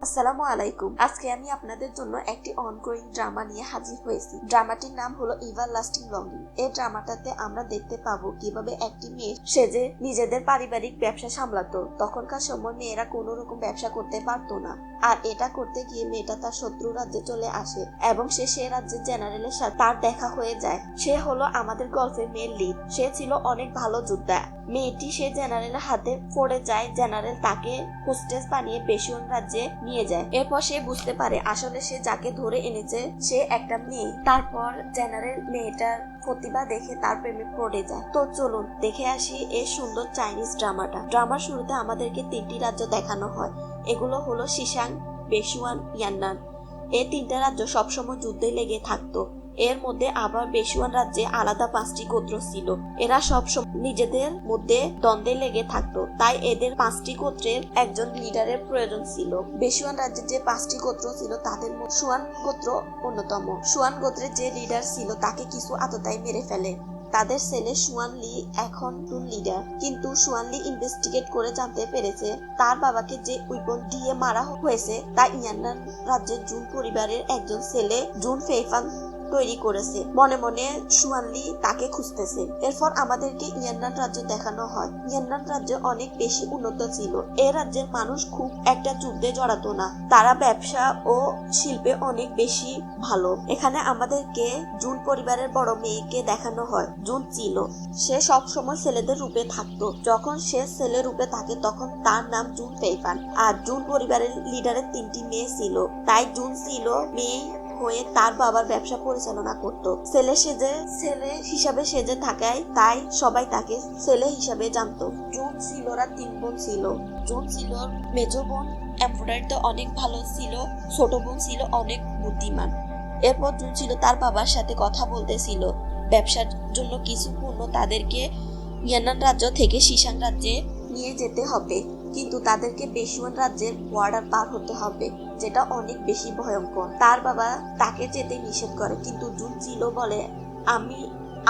আসসালামু আলাইকুম। আজকে আমি আপনাদের জন্য একটি অনগোয়িং ড্রামা নিয়ে হাজির হয়েছি। ড্রামাটির নাম হলো এভারলাস্টিং লঙ্গিং। এই ড্রামাটাতে আমরা দেখতে পাবো কিভাবে একটি মেয়ে সেজে নিজেদের পারিবারিক ব্যবসা সামলাতো। তখনকার সময় মেয়েরা কোনো রকম ব্যবসা করতে পারতো না, আর এটা করতে গিয়ে মেয়েটা তার শত্রু রাজ্যে চলে আসে এবং সে রাজ্যের জেনারেলের সাথে তার দেখা হয়ে যায়। সে হলো আমাদের গল্পের মেয়ের লিড। সে ছিল অনেক ভালো যোদ্ধা। মেয়েটি সে জেনারেলের হাতে পড়ে যায়। জেনারেল তাকে হোস্টেস বানিয়ে বেশিয়ন রাজ্যে নিয়ে যায়। এরপর সে বুঝতে পারে আসলে সে যাকে ধরে এনেছে সে একটা মেয়ে। তারপর জেনারেল মেয়েটার প্রতিভা দেখে তার প্রেমে পড়ে যায়। তো চলুন দেখে আসি এই সুন্দর চাইনিজ ড্রামাটা। ড্রামার শুরুতে আমাদেরকে 3টি রাজ্য দেখানো হয়। এগুলো হলো শিসাং, বেশুয়ান, ইয়ান্নান। এই 3টা রাজ্য সবসময় যুদ্ধে লেগে থাকতো। এর মধ্যে আবার বেশুয়ান রাজ্যে আলাদা 5টি গোত্র ছিল। এরা সবসময় নিজেদের মধ্যে দ্বন্দ্বে লেগে থাকতো, তাই এদের 5টি গোত্রের একজন লিডারের প্রয়োজন ছিল। বেশুয়ান রাজ্যের যে 5টি গোত্র ছিল তাদের মধ্যে শুয়ান গোত্র অন্যতম। শুয়ান গোত্রের যে লিডার ছিল তাকে কিছু আততায়ী মেরে ফেলে। তাদের ছেলে শুয়ান লি এখন লিডার, কিন্তু শুয়ান লি ইনভেস্টিগেট করে জানতে পেরেছে তার বাবাকে যে উইপন দিয়ে মারা হয়েছে তা ইয়ান্নান রাজ্যের জুন পরিবারের একজন ছেলে জুন ফেইফান তৈরি করেছে। মনে মনে শুয়ানলি তাকে খুঁজতেছে। এরপর আমাদেরকে ইয়ান্নান রাজ্য দেখানো হয়। ইয়ান্নান রাজ্য অনেক বেশি উন্নত ছিল। এই রাজ্যের মানুষ খুব একটা যুদ্ধে জড়াতো না। তারা ব্যবসা ও শিল্পে অনেক বেশি ভালো। এখানে আমাদেরকে জুন পরিবারের বড় মেয়েকে দেখানো হয়। জুন ছিল সে সব সময় ছেলেদের রূপে থাকতো। যখন সে ছেলে রূপে থাকে তখন তার নাম জুন ফেইফান। আর জুন পরিবারের লিডারের 3টি মেয়ে ছিল, তাই জুন ছিল মেয়ে হয়ে তার বাবার ব্যবসা পরিচালনা করত। ছেলে হিসাবে সেজে থাকায় তাই সবাই তাকে ছেলে হিসাবে জানতো। জুন সিলোরা 3 বোন ছিল। জুন সিলোর মেজো বোন এমব্রয়ডারিতে অনেক ভালো ছিল, ছোট বোন ছিল অনেক বুদ্ধিমান। এরপর জুন ছিল তার বাবার সাথে কথা বলতেছিল ব্যবসার জন্য কিছু পণ্য তাদেরকে ইয়ান্নান রাজ্য থেকে শিসাং রাজ্যে নিয়ে যেতে হবে, কিন্তু তাদেরকে বেশুয়ান রাজ্যের বর্ডার পার হতে হবে, যেটা অনেক বেশি ভয়ঙ্কর। তার বাবা তাকে যেতে নিষেধ করে, কিন্তু জুন চিলো বলে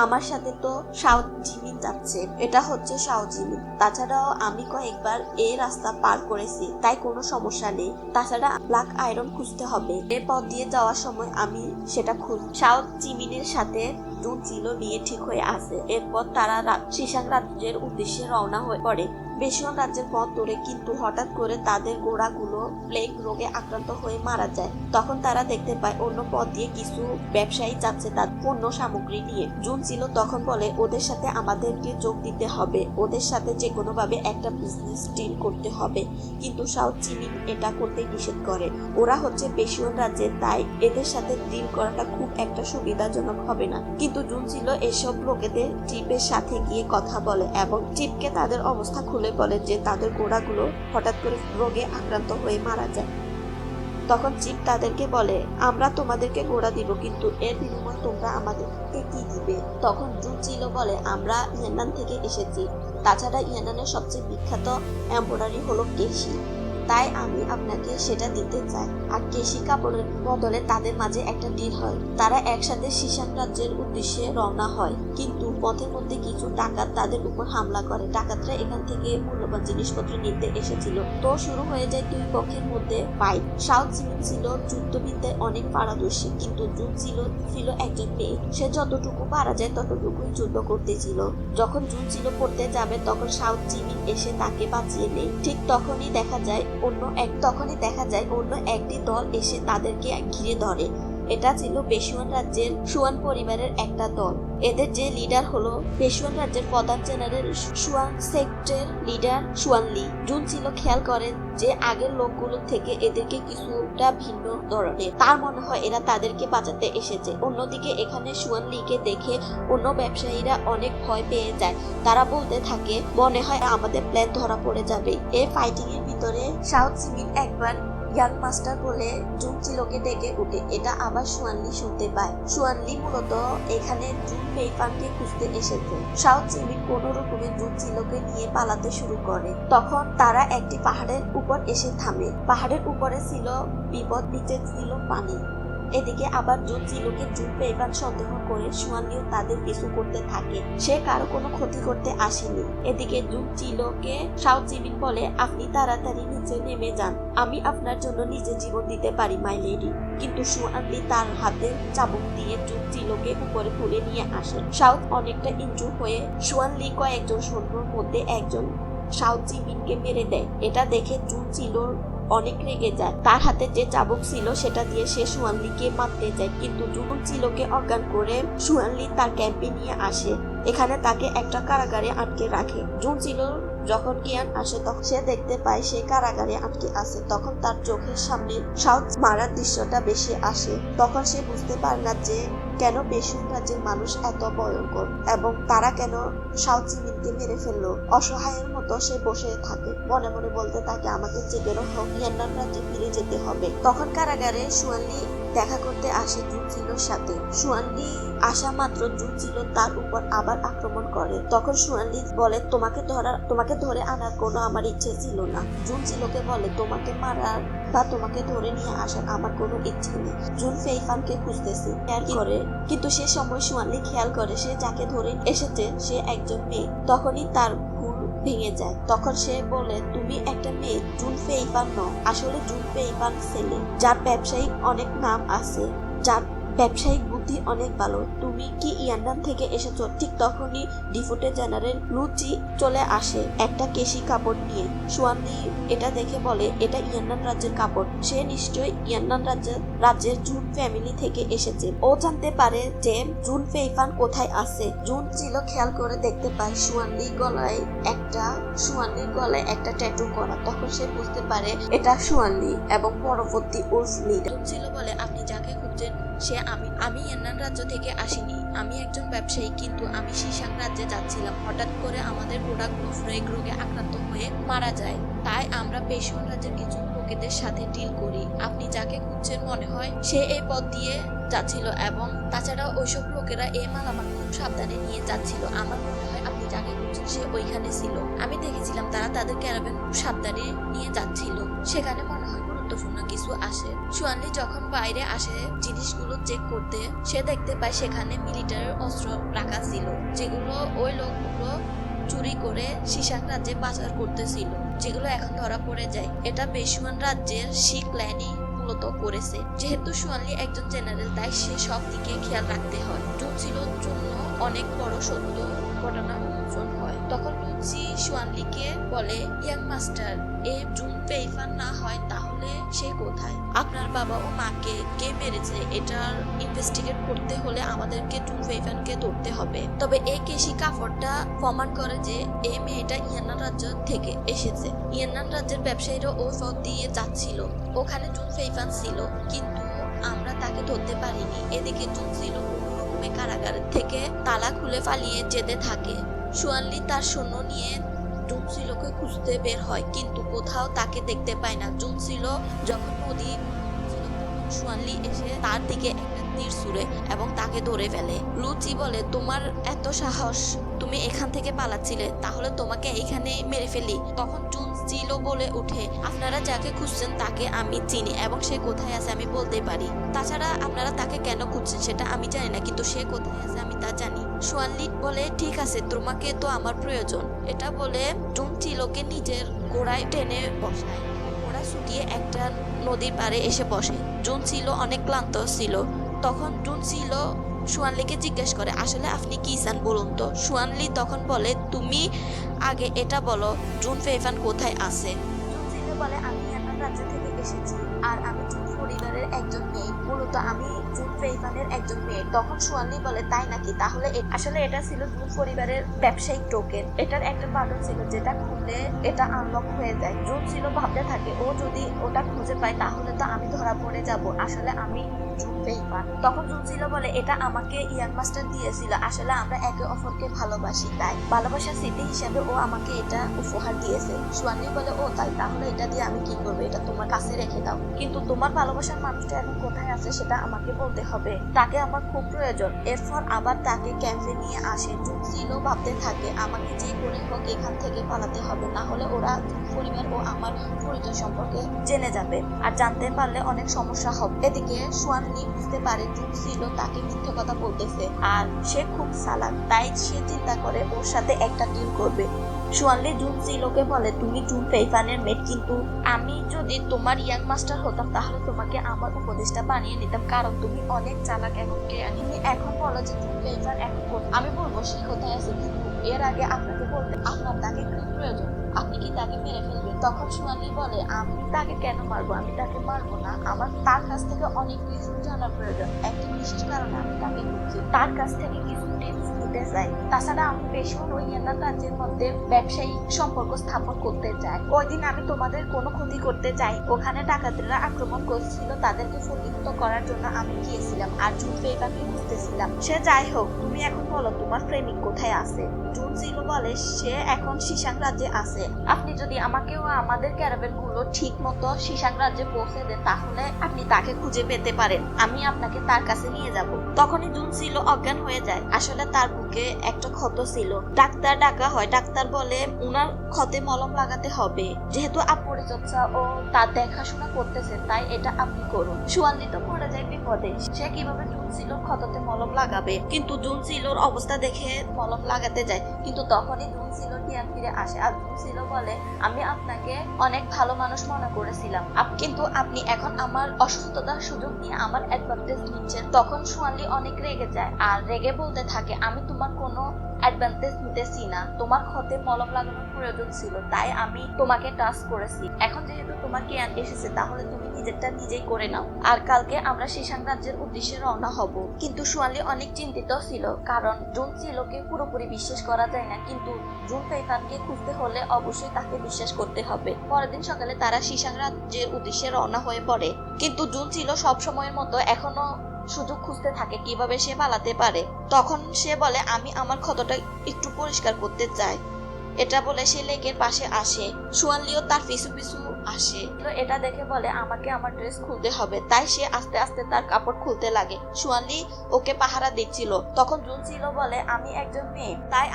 আমার সাথে তো শাও জিমিন যাচ্ছে, এটা হচ্ছে শাও জিমিন। তাছাড়াও আমি কয়েকবার এই রাস্তা পার করেছি, তাই কোনো সমস্যা নেই। তাছাড়া ব্ল্যাক আয়রন খুঁজতে হবে, এর পথ দিয়ে যাওয়ার সময় আমি সেটা শাও জিমিনের সাথে জুন চিলো নিয়ে ঠিক হয়ে আসে। এরপর তারা শিসাং রাজ্যের উদ্দেশ্যে রওনা হয়ে পড়ে বেশুয়ান রাজ্যের পথ ধরে, কিন্তু হঠাৎ করে তাদের ঘোড়াগুলো প্লেগ রোগে আক্রান্ত হয়ে মারা যায়। তখন তারা দেখতে পায় অন্য পথ দিয়ে কিছু ব্যবসায়ী যাচ্ছে তার পণ্য সামগ্রী নিয়ে। জুন ছিল তখন বলে ওদের সাথে আমাদেরকে যোগ দিতে হবে, ওদের সাথে যে কোনো ভাবে একটা বিজনেস ডিল করতে হবে, কিন্তু সাউথ চিমিন এটা করতে নিষেধ করে। ওরা হচ্ছে বেশুয়ান রাজ্যের, তাই এদের সাথে ডিল করাটা খুব একটা সুবিধাজনক হবে না। কিন্তু জুন ছিল এসব লোকেদের টিপের সাথে গিয়ে কথা বলে এবং টিপকে তাদের অবস্থা খুলে বলে যে তাদের ঘোড়াগুলো হঠাৎ করে রোগে আক্রান্ত হয়ে মারা যায়। তখন চিপ তাদেরকে বলে আমরা তোমাদেরকে ঘোড়া দিব, কিন্তু এর বিনিময়ে তোমরা আমাদেরকে কি দিবে? তখন জুন চিলো বলে আমরা ইয়ান্নান থেকে এসেছি, তাছাড়া ইয়ান্নানের সবচেয়ে বিখ্যাত এমব্রয়ডারি হলো কেশি, তাই আমি আপনাকে সেটা দিতে চাই। আর কেশি কাপড়ের বদলে তাদের মাঝে একটা ডিল হয়। তারা একসাথে শিসাং রাজ্যের উদ্দেশ্যে রওনা হয়, কিন্তু পথের মধ্যে কিছু ডাকাত তাদের উপর হামলা করে। ডাকাতরা এখান থেকে মূল্যবান জিনিসপত্র নিতে এসেছিল। তো শুরু হয়ে যায় দুই পক্ষের মধ্যে ফাইট। সাউথ জিমিন ছিল যুদ্ধবিদ্যায় অনেক পারদর্শী, কিন্তু জুন ছিল একজন মেয়ে। সে যতটুকু পারা যায় ততটুকুই যুদ্ধ করতেছিল। যখন জুন পড়তে যাবে তখন সাউথ জিমিন এসে তাকে বাঁচিয়ে নেয়। ঠিক তখনই দেখা যায় অন্য একটি দল এসে তাদেরকে ঘিরে ধরে। এটা ছিল বেশুয়ান রাজ্যের শুয়ান পরিবারের একটা দল। এদের যে লিডার হলো বেশুয়ান রাজ্যের প্রধান general Xuan sector leader Xuan লি। জুন ছিল খেয়াল করেন যে আগের লোকগুলো থেকে এদেরকে কিছুটা ভিন্ন ধরনের। তার মনে হয় এরা তাদেরকে বাঁচাতে এসেছে। অন্যদিকে এখানে শুয়ান লিকে দেখে অন্য ব্যবসায়ীরা অনেক ভয় পেয়ে যায়। তারা বলতে থাকে মনে হয় আমাদের প্ল্যান ধরা পড়ে যাবে। এই ফাইটিং এর ভিতরে সাউথ জিমিন একবার ইয়াং মাস্টার বলে জুন চিলোকে ডেকে উঠে। এটা আবার শুয়ানলি শুনতে পায়। শুয়ানলি মূলত এখানে জুন ফেইফানকে খুঁজতে এসেছে। সাউথ জিমিন কোন রকমে জুন চিলোকে নিয়ে পালাতে শুরু করে। তখন তারা একটি পাহাড়ের উপর এসে থামে। পাহাড়ের উপরে ছিল বিপদ, নিচে ছিল পানি। এদিকে আবার জুন চিলোকে জুন পেইফান সন্দেহ করে সুয়ানলিও তাদের পিছু করতে থাকে। সে কারো কোনো ক্ষতি করতে আসেনি। এদিকে জুন চিলোকে শাও জিমিন বলে, আপনি তাড়াতাড়ি নিচে নেমে যান, আমি আপনার জন্য নিজে জীবন দিতে পারি মাই লেডি। কিন্তু সুয়ানলি তার হাতে চাবুক দিয়ে জুন চিলোকে উপরে তুলে নিয়ে আসে। শাও অনেকটা ইনজুর হয়ে সুয়ানলি কয়েকজন সৈন্যর মধ্যে একজন শাও জিমিনকে মেরে দেয়। এটা দেখে জুন চিলোর অনেক রেগে যায়। তার হাতে যে চাবুক ছিল সেটা দিয়ে সে সুয়ানলিকে মারতে যায়, কিন্তু জুন চিলোকে অজ্ঞান করে সুয়ানলি তার ক্যাম্পে নিয়ে আসে। এখানে তাকে একটা কারাগারে আটকে রাখে। জুন চিলোর যখন জ্ঞান আসে তখন সে দেখতে পায় সে কারাগারে আটকে আছে। তখন তার চোখের সামনে সাউথ মারার দৃশ্যটা বেশি আসে। তখন সে বুঝতে পারে না যে কেন বেসুন রাজ্যের মানুষ এত ভয়ঙ্কর এবং তারা কেন সাউথ জিমিনকে মেরে ফেললো। অসহায়ের মতো সে বসে থাকে, মনে মনে বলতে থাকে আমাকে যে কোনো হোক ইয়ান্নান রাজ্যে ফিরে যেতে হবে। তখন কারাগারে সুয়ানলি দেখা করতে আসে জুন চিলোর সাথে। সুয়ানলি আসা মাত্র জুন চিলো তার উপর আবার আক্রমণ করে। তখন সুয়ানলি বলে, তোমাকে ধরে আনার কোনো আমার ইচ্ছে ছিল না। জুন চিলোকে বলে, তোমাকে মারার বা তোমাকে ধরে নিয়ে আসার আমার কোনো ইচ্ছে নেই। জুন পেইফানকে খুঁজতেছি করে, কিন্তু সে সময় সুয়ানলি খেয়াল করে সে যাকে ধরে এসেছে সে একজন মেয়ে। তখনই তার ভুল ভেঙে যায়। তখন সে বলে, তুমি একটা মেয়ে, জুন পেইফান নও। আসলে জুন পেইফান ছেলে, যার ব্যবসায়িক অনেক নাম আছে, যার ব্যবসায়িক বুদ্ধি অনেক ভালো। তুমি কি ইয়ান্নান থেকে এসেছো? ঠিক তখনই ডিপুটি জেনারেল লুচি চলে আসে একটা কেশি কাপড় নিয়ে। সুয়ানলি এটা দেখে বলে, এটা ইয়ান্নান রাজ্যের কাপড়, সে নিশ্চয়ই ইয়ান্নান রাজ্যের জুন ফ্যামিলি থেকে এসেছে। ও জানতে পারে যে জুন পেইফান কোথায় আছে। জুন চিলো খেয়াল করে দেখতে পায় সুয়ানলির গলায় একটা ট্যাটু করা। তখন সে বুঝতে পারে এটা সুয়ানলি এবং পরবর্তী উলফ লিডার। জুন চিলো বলে, আপনি যাকে খুঁজছেন সে আমি ইয়ান্নান রাজ্য থেকে আসিনি, আমি একজন ব্যবসায়ী, কিন্তু আমি শিশাং রাজ্যে যাচ্ছিলাম। হঠাৎ করে আমাদের প্রোডাক্টগুলো ফ্রেগ রোগে আক্রান্ত হয়ে মারা যায়, তাই আমরা পেশন রাজ্যের কিছু লোকেদের সাথে ডিল করি। আপনি যাকে খুঁজছেন মনে হয় সে এই পথ দিয়ে যাচ্ছিল, এবং তাছাড়া ওইসব লোকেরা এই মালামাল খুব সাবধানে নিয়ে যাচ্ছিল। আমার মনে হয় আপনি যাকে খুঁজছেন সে ওইখানে ছিল। আমি দেখেছিলাম তারা তাদের ক্যারাভ্যান খুব সাবধানে নিয়ে যাচ্ছিল। সেখানে মনে হয় গুরুত্বপূর্ণ কিছু আসে। সুয়ানলি যখন বাইরে আসে জিনিসগুলো চেক করতে, সে দেখতে পায় সেখানে মিলিটারির অস্ত্র রাখা ছিল, যেগুলো ওই লোকগুলো চুরি করে শিশাং রাজ্যে পাচার করতেছিল, যেগুলো এখন ধরা পড়ে যায়। এটা বেসুয়ান রাজ্যের শিখ ক্ল্যানই মূলত করেছে। যেহেতু সুয়ানলি একজন জেনারেল, তাই সে সব দিকে খেয়াল রাখতে হয়। জুন চিলোর জন্য অনেক বড় সত্য ঘটনা উন্মোচন হয়। তখন লুচি সুয়ানলিকে বলে, ইয়াং মাস্টার, এ জুন পেইফান না হয় তাহলে সে কোথায়? আপনার বাবা ও মাকে কে মেরেছে এটার ইনভেস্টিগেট করতে হলে আমাদেরকে জুন পেইফানকে ধরতে হবে। তবে এই কেশি কাপড়টা প্রমাণ করে যে এই মেয়েটা ইয়ান্নান রাজ্য থেকে এসেছে। ইয়ান্নান রাজ্যের ব্যবসায়ীরা ও পথ দিয়ে যাচ্ছিল, ওখানে জুন পেইফান ছিল, কিন্তু আমরা তাকে ধরতে পারিনি। এদিকে জুন ছিল কারাগার থেকে তালা খুলে পালিয়ে যেতে থাকে। সুয়ানলি তার সৈন্য নিয়ে জুন চিলোকে খুঁজতে বের হয়, কিন্তু কোথাও তাকে দেখতে পায় না। জুন চিলো যখন নদী সুয়ানলি এসে তার দিকে একটা তীর ছুড়ে এবং তাকে ধরে ফেলে। লুচি বলে, তোমার এত সাহস, তুমি এখান থেকে পালাচ্ছিলে, তাহলে তোমাকে এখানে মেরে ফেলি। তখন জুন চিলো বলে উঠে, আপনারা যাকে খুঁজছেন তাকে আমি চিনি এবং সে কোথায় আছে আমি বলতে পারি। তাছাড়া আপনারা তাকে কেন খুঁজছেন সেটা আমি জানি না, কিন্তু সে কোথায় আছে আমি তা জানি। সুয়ানলি বলে, ঠিক আছে, তোমাকে তো আমার প্রয়োজন। এটা বলে জুন চিলোকে নিজের ঘোড়ায় টেনে বসায়। ঘোড়া ছুটিয়ে একটা নদীর পাড়ে এসে বসে। জুন চিলো অনেক ক্লান্ত ছিল। তখন জুন চিলো সুয়ানলিকে জিজ্ঞেস করে, আসলে আপনি কি চান বলুন তো? সুয়ানলি তখন বলে, তুমি আগে এটা বলো জুন পেইফান কোথায় আছে। জুন চিলো বলে, আমি ইয়ান্নান রাজ্য থেকে এসেছি আর আমি জুন পরিবারের একজন মেয়ে, মূলত আমি জুন পেইফানের একজন মেয়ে। তখন সুয়ানলি বলে, তাই নাকি? তাহলে আসলে এটা ছিল জুন পরিবারের ব্যবসায়িক টোকেন। এটার একটা বাটন ছিল যেটা খুললে এটা আনলক হয়ে যায়। জুন ছিল ভাবতে থাকে, ও যদি ওটা খুঁজে পায় তাহলে তো আমি ধরা পড়ে যাব, আসলে আমি জুন পেইফান। তখন জুন ছিল বলে, এটা আমাকে ইয়াং মাস্টার দিয়েছিল, আসলে আমরা একে অপরকে ভালোবাসি, তাই ভালোবাসার স্মৃতি হিসেবে ও আমাকে এটা উপহার দিয়েছে। সুয়ানলি বলে, ও তাই, তাহলে এটা দিয়ে আমি কি করবো? এটা তোমার কাছে রেখে দাও। কিন্তু তোমার ভালোবাসার মানুষটা এখন কোথায় আছে সেটা আমাকে বলতে হবে, তাকে আমার খুব প্রয়োজন। এরপর আবার তাকে ক্যাম্পে নিয়ে আসে। জুনসিলো ভাবতে থাকে আমাকে যে করে হোক এখান থেকে পালাতে হবে, না হলে ওরা পরিবার ও আমার পরিচয় সম্পর্কে জেনে যাবে, আর জানতে পারলে অনেক সমস্যা হবে। এদিকে সুয়ানলি বুঝতে পারে জুনসিলো তাকে মিথ্যে কথা বলতেছে আর সে খুব চালাক, তাই সে চিন্তা করে ওর সাথে একটা ডিল করবে। সুয়ানলি জুনসিলোকে বলে তুমি জুন ফেইফানের মেট, কিন্তু আমি যদি তোমার ইয়াং মাস্টার হতাম তাহলে তোমাকে আমার উপদেশটা বানিয়ে নিতাম, কারণ তুমি অনেক চালাক এবং জ্ঞানী। এখন বলো যে জুন ফেইফান এখন আমি বলবো সে কোথায় আছে, কিন্তু এর আগে আপনাকে বলতে আপনার তাকে খুব প্রয়োজন, আপনি কি তাকে মেরে ফেলবেন? তখন সুয়ানলি বলে আমি তাকে কেন মারবো, আমি তাকে মারবো না, আমার তার কাছ থেকে অনেক কিছু জানার প্রয়োজন, একটি বিশেষ কারণে আমি তাকে খুঁজছি, তার কাছ থেকে কিছু টিপস নিতে চাই। তাছাড়া আমি বেশিরভাগ ওই ইয়ানার রাজ্যের মধ্যে ব্যবসায়িক সম্পর্ক স্থাপন করতে চাই। ওই দিন আমি তোমাদের কোনো ক্ষতি করতে চাই, ওখানে ডাকাতরা আক্রমণ করছিল, তাদেরকে প্রতিহত করার জন্য আমি গিয়েছিলাম আর জুন ফেইফানকে খুঁজতেছিলাম। সে যাই হোক, তুমি এখন বলো তোমার প্রেমিক কোথায় আছে? জুনসিলো বলে সে এখন শিশাং রাজ্যে আছে, আপনি যদি আমাকেও আমাদের ক্যারাভেন গুলো ঠিক মতো শিশাং রাজ্যে পৌঁছে দেন তাহলে আপনি তাকে খুঁজে পেতে পারেন, আমি আপনাকে তার কাছে নিয়ে যাব। তখনই জুনসিলো অজ্ঞান হয়ে যায়, আসলে তার বুকে একটা ক্ষত ছিল। ডাক্তার ডাকা হয়, ডাক্তার বলে উনার ক্ষতে মলম লাগাতে হবে, যেহেতু পরিচর্যা ও তার দেখাশোনা করতেছেন তাই এটা আপনি করুন। সুয়ানলি তো পড়ে যায় বিপদে, সে কিভাবে জুনসিলোর ক্ষততে মলম লাগাবে, কিন্তু জুনসিলোর অবস্থা দেখে মলম লাগাতে যায়, কিন্তু তখনই জুনসিলোর জ্ঞান ফিরে আসে আর জুনসিলো বলে আমি আপনাকে অনেক ভালো মানুষ মনে করেছিলাম, কিন্তু আপনি এখন আমার অসুস্থতার সুযোগ নিয়ে আমার অ্যাডভান্টেজ নিচ্ছেন। তখন সুয়ানলি অনেক রেগে যায় আর রেগে বলতে থাকে আমি তোমার কোনো অ্যাডভান্টেজ নিতেছি না, তোমার ক্ষতে মলম লাগানোর প্রয়োজন ছিল তাই আমি তোমাকে টাচ করেছি, এখন যেহেতু তোমার জ্ঞান এসেছে তাহলে তুমি নিজেরটা নিজেই করে নাও, আর কালকে আমরা শিশাং রাজ্যের উদ্দেশ্যে রওনা হব। কিন্তু সুয়ানলি অনেক চিন্তিত ছিল, কারণ জুনসিলোকে পুরোপুরি বিশ্বাস করা যায় না, কিন্তু জুন ফেইফানকে খুঁজতে হলে অবশ্যই তাকে বিশ্বাস করতে হবে। পরের দিন সকালে তারা শিশাং রাজ্যের উদ্দেশ্যে রওনা হয়ে পড়ে, কিন্তু জুনসিলো সব সময়ের মতো এখনো সুযোগ খুঁজতে থাকে কিভাবে সে পালাতে পারে। তখন সে বলে আমি আমার ক্ষতটা একটু পরিষ্কার করতে চাই, এটা বলে সে লেকের পাশে আসে। সুয়ানলিও তার পিছু পিছু আসে, এটা দেখে বলে আমাকে আমার ড্রেস খুলতে হবে, তাই সে আস্তে আস্তে তার কাপড় খুলতে লাগে। সুয়ানলি ওকে পাহারা দিচ্ছিল। তখন জুনসিলো বলে আমি একজন মেয়ে, তাই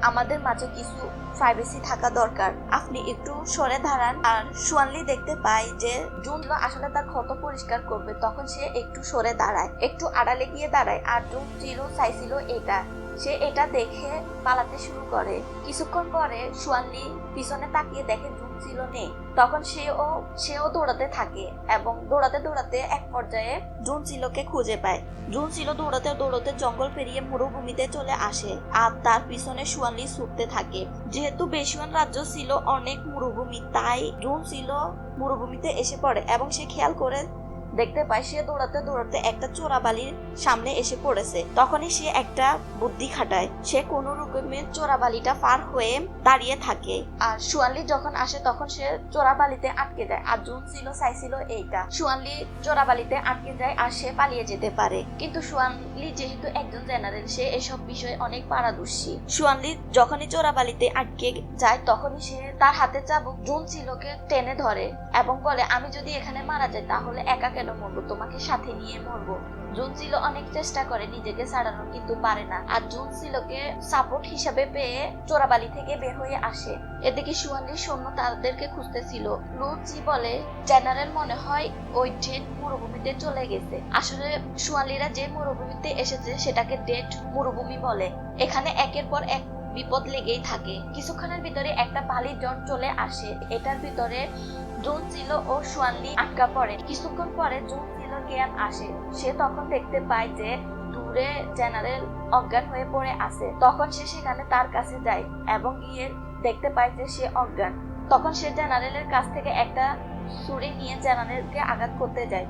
আমাদের মাঝে কিছু প্রাইভেসি থাকা দরকার, আপনি একটু সরে দাঁড়ান। আর সুয়ানলি দেখতে পায় যে জুনসিলো আসলে তার ক্ষত পরিষ্কার করবে, তখন সে একটু সরে দাঁড়ায়, একটু আড়ালে গিয়ে দাঁড়ায়, আর জুনসিলো চাইছিল এটা, সে এটা দেখে পালাতে শুরু করে। কিছুক্ষণ পরে সুয়ানলি পিছনে তাকিয়ে দেখে জুনসিলো নেই, তখন সেও দৌড়াতে থাকে এবং দৌড়াতে দৌড়াতে এক পর্যায়ে জুনসিলোকে খুঁজে পায়। জুনসিলো দৌড়াতে দৌড়াতে জঙ্গল পেরিয়ে মরুভূমিতে চলে আসে আর তার পিছনে সুয়ানলি ছুটতে থাকে। যেহেতু বেশুয়ান রাজ্য ছিল অনেক মরুভূমি, তাই জুনসিলো মরুভূমিতে এসে পড়ে এবং সে খেয়াল করে দেখতে পায় সে দৌড়াতে দৌড়াতে একটা চোরাবালির সামনে এসে পড়েছে। তখনই সে একটা বুদ্ধি খাটায়, সে কোনো রকমে চোরাবালিটা পার হয়ে দাঁড়িয়ে থাকে, আর সুয়ানলি যখন আসে তখন সে চোরাবালিতে আটকে যায়। আর জুনসিলো চাইছিল এইটা, সুয়ানলি চোরাবালিতে আটকে যায় আর সে পালিয়ে যেতে পারে, কিন্তু সুয়ানলি যেহেতু একজন জেনারেল সে এসব বিষয়ে অনেক পারদর্শী। সুয়ানলি যখনই চোরাবালিতে আটকে যায় তখনই সে তার হাতে চাবুক জুনসিলোকে টেনে ধরে এবং বলে আমি যদি এখানে মারা যাই তাহলে একা কেন মরবো, তোমাকে সাথে নিয়ে মরবো। জুনসিলো অনেক চেষ্টা করে নিজেকে ছাড়ানোর, কিন্তু পারে না, আর জুনসিলোকে সাপোর্ট হিসাবে পেয়ে চোরাবালি থেকে বের হয়ে আসে। এদিকে সুয়ানলির সৈন্য তাদেরকে খুঁজতেছিল। লুচি বলে জেনারেল মনে হয় ওই ডেড মরুভূমিতে চলে গেছে। আসলে সুয়ানলিরা যে মরুভূমিতে এসেছে সেটাকে ডেড মরুভূমি বলে। এখানে একের পর এক বিপদ লেগেই থাকে। কিছুক্ষণের ভিতরে একটা বালির ঝড় চলে আসে, এটার ভিতরে জুনসিলো ও সুয়ানলি আটকা পড়ে। কিছুক্ষণ পরে জুনসিলোর জ্ঞান আসে, সে তখন দেখতে পায় যে দূরে জেনারেল অজ্ঞান হয়ে পড়ে আছে। তখন সে সেখানে তার কাছে যায় এবং গিয়ে দেখতে পায় যে সে অজ্ঞান। তখন সে জেনারেলের কাছ থেকে একটা ছুরি নিয়ে জেনারেলকে আঘাত করতে যায়।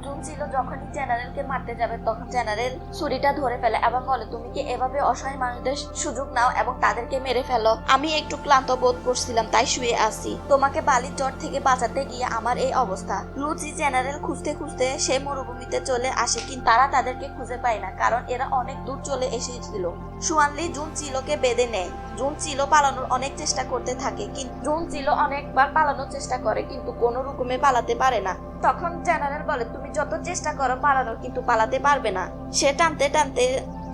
জুনসিলো যখনই জেনারেলকে মারতে যাবে তখন জেনারেল ছুরিটা ধরে ফেলে এবং বলে তুমি কি এভাবে অসহায় মানুষদের সুযোগ নাও এবং তাদেরকে মেরে ফেলো? আমি একটু ক্লান্ত বোধ করছিলাম তাই শুয়ে আছি, তোমাকে বালির জ্বর থেকে বাঁচাতে গিয়ে আমার এই অবস্থা। লুচি জেনারেল খুঁজতে খুঁজতে সে মরুভূমিতে চলে আসে, কিন্তু তারা তাদেরকে খুঁজে পায় না, কারণ এরা অনেক দূর চলে এসেছিল। সুয়ানলি জুনসিলোকে বেঁধে নেয়। জুনসিলো পালানোর অনেক চেষ্টা করতে থাকে, কিন্তু জুনসিলো অনেকবার পালানোর চেষ্টা করে কিন্তু কোনো রকমে পালাতে পারে না। তখন জেনারেল বলে তুমি যত চেষ্টা করো পালানোর কিন্তু পালাতে পারবে না। সে টানতে টানতে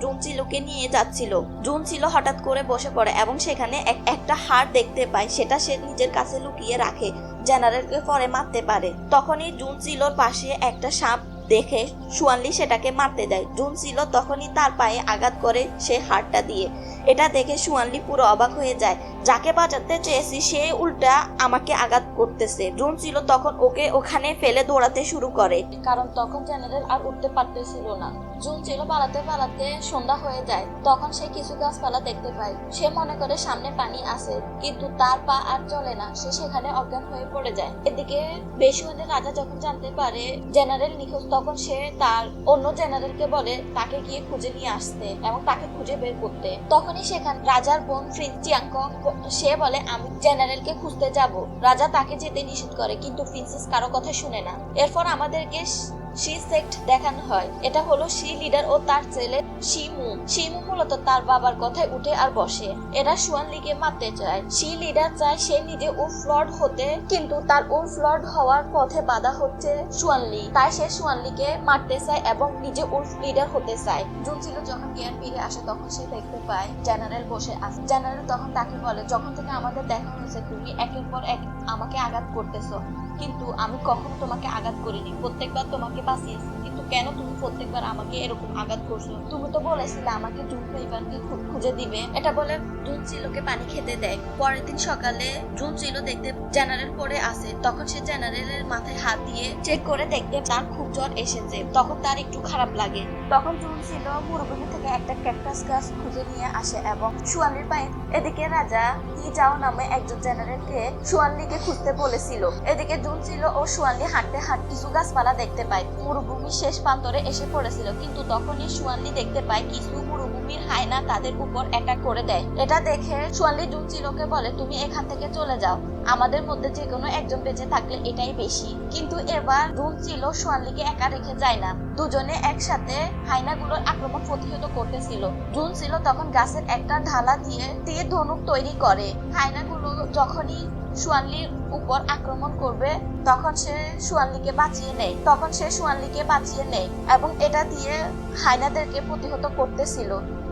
জুনচিলোকে নিয়ে যাচ্ছিল। জুনচিলো হঠাৎ করে বসে পড়ে এবং সেখানে একটা হাড় দেখতে পায়, সেটা সে নিজের কাছে লুকিয়ে রাখে, জেনারেলকে পরে মারতে পারে। তখনই জুনচিলোর পাশে একটা সাপ দেখে সুয়ানলি সেটাকে মারতে দেয়। জুনচিলো তখনই তার পায়ে আঘাত করে সে হাড়টা দিয়ে। এটা দেখে সুয়ানলি পুরো অবাক হয়ে যায়, যাকে বাঁচাতে চেয়েছি সে উল্টা আমাকে আঘাত করতেছে। জুনচিলো তখন ওকে ওখানে ফেলে দৌড়াতে শুরু করে, কারণ তখন জেনারেল আর উঠতে পারতেছিল না। জুনচিলো পালাতে পালাতে সন্ধ্যা হয়ে যায়। তখন সে কিছু গাছপালা দেখতে পায়। সে মনে করে সামনে পানি আছে, কিন্তু তার পা আর চলে না, সে সেখানে অজ্ঞান হয়ে পড়ে যায়। এদিকে বেশুয়ানের রাজা যখন জানতে পারে জেনারেল নিখোঁজ, তখন সে তার অন্য জেনারেলকে বলে তাকে গিয়ে খুঁজে নিয়ে আসতে এবং তাকে খুঁজে বের করতে। তখনই সেখানে রাজার বোন প্রিন্স চিয়াংকক সে বলে আমি জেনারেলকে খুঁজতে যাব। রাজা তাকে যেতে নিষেধ করে, কিন্তু প্রিন্সেস কারো কথা শুনে না। এরপর আমাদেরকে শি সেক্ট দেখানো হয়। এটা হলো শি লিডার ও তার ছেলে শিমু। শিমু মূলত তার বাবার কথায় উঠে আর বসে। এরা সুয়ানলিকে মারতে চায়। শি লিডার চায় সে নিজে উলফ লর্ড হতে, কিন্তু তার উলফ লর্ড হওয়ার পথে বাধা হচ্ছে সুয়ানলি। তাই সে সুয়ানলিকে মারতে চায় এবং নিজে উলফ লিডার হতে চায়। জুনচিলো যখন জ্ঞান ফিরে আসে তখন সে দেখতে পায় জেনারেল বসে আছে। জেনারেল তখন তাকে বলে যখন থেকে আমাদের দেখা হয়েছে তুমি একের পর এক আমাকে আঘাত করতেছো, কিন্তু আমি কখনো তোমাকে আঘাত করিনি। প্রত্যেকবার তোমাকে বাঁচিয়েছি, কিন্তু কেন তুমি প্রত্যেকবার আমাকে এরকম আঘাত করছো? তুমি তো বলেছিলে আমাকে জুন ফ্লেভারকে খুঁজে দিবে। এটা বলে জুনচিলোকে পানি খেতে দেয়। পরের দিন সকালে জুনচিলো দেখতে জেনারেল পড়ে আছে। তখন সে জেনারেলের মাথায় হাত দিয়ে চেক করে দেখতে তার খুব জ্বর এসেছে। তখন তার একটু খারাপ লাগে। তখন জুনচিলো মরুভূমি থেকে একটা ক্যাকটাস গাছ খুঁজে নিয়ে আসে এবং সুয়ানলির পায়ে। এদিকে রাজা হি যাও নামে একজন জেনারেলকে সুয়ানলিকে খুঁজতে বলেছিল। এদিকে জুনচিলো ও সুয়ানলি হাঁটতে হাঁটতে কিছু গাছপালা দেখতে পায়। মরুভূমির শেষ প্রান্তরে এসে পড়েছিল, কিন্তু তখনই সুয়ানলি দেখতে পায় কিছু মরুভূমির হায়না তাদের উপর অ্যাটাক করে দেয়। এটা দেখে সুয়ানলি জুনচিলোকে বলে তুমি এখান থেকে চলে যাও, আমাদের মধ্যে যে কোনো একজন বেঁচে থাকলে এটাই বেশি। কিন্তু এবার জুনচিলো সুয়ানলিকে একা রেখে যায় না, দুজনে একসাথে হায়নাগুলোর আক্রমণ প্রতিহত করতেছিল। জুনচিলো তখন গাছের একটা ঢালা দিয়ে তীর ধনুক তৈরি করে। হায়নাগুলো যখনই সুয়ানলির উপর আক্রমণ করবে তখন সে সুয়ানলিকে বাঁচিয়ে নেয় এবং এটা দিয়ে হায়নাদেরকে প্রতিহত করতেছিল।